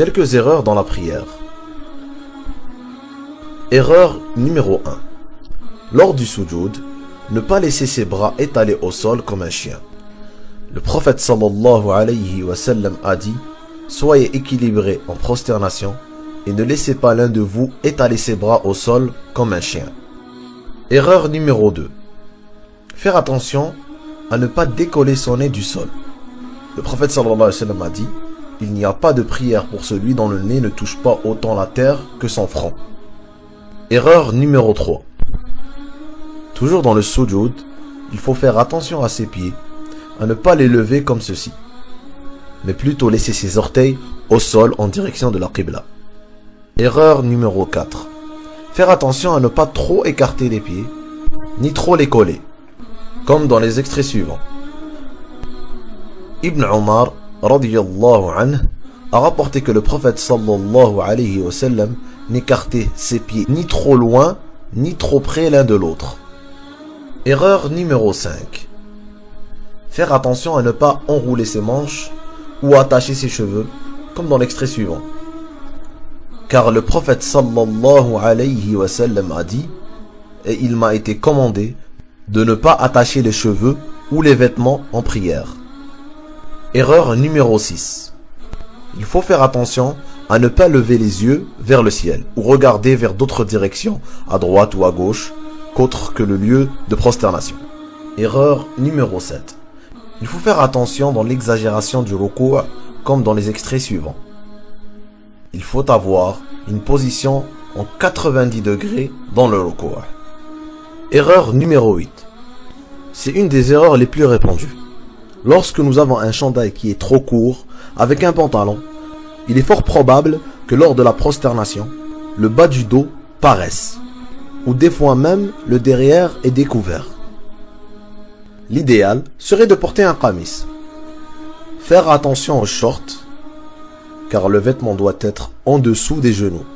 Quelques erreurs dans la prière. Erreur numéro 1. Lors du sujoud, ne pas laisser ses bras étalés au sol comme un chien. Le prophète sallallahu alayhi wa sallam a dit: soyez équilibrés en prosternation et ne laissez pas l'un de vous étaler ses bras au sol comme un chien. Erreur numéro 2. Faire attention à ne pas décoller son nez du sol. Le prophète sallallahu alayhi wa sallam a dit: il n'y a pas de prière pour celui dont le nez ne touche pas autant la terre que son front. Erreur numéro 3. Toujours dans le sujoud, il faut faire attention à ses pieds, à ne pas les lever comme ceci, mais plutôt laisser ses orteils au sol en direction de la qibla. Erreur numéro 4. Faire attention à ne pas trop écarter les pieds, ni trop les coller, comme dans les extraits suivants. Ibn Omar radiyallahu anhu a rapporté que le prophète sallallahu alayhi wa sallam n'écartait ses pieds ni trop loin, ni trop près l'un de l'autre. Erreur numéro 5. Faire attention à ne pas enrouler ses manches ou attacher ses cheveux, comme dans l'extrait suivant. Car le prophète sallallahu alayhi wa sallam a dit: et il m'a été commandé de ne pas attacher les cheveux ou les vêtements en prière. Erreur numéro 6. Il faut faire attention à ne pas lever les yeux vers le ciel ou regarder vers d'autres directions, à droite ou à gauche, qu'autre que le lieu de prosternation. Erreur numéro 7. Il faut faire attention dans l'exagération du ruku' comme dans les extraits suivants. Il faut avoir une position en 90 degrés dans le ruku'. Erreur numéro 8. C'est une des erreurs les plus répandues. Lorsque nous avons un chandail qui est trop court, avec un pantalon, il est fort probable que lors de la prosternation, le bas du dos paraisse, ou des fois même le derrière est découvert. L'idéal serait de porter un qamis. Faire attention aux shorts, car le vêtement doit être en dessous des genoux.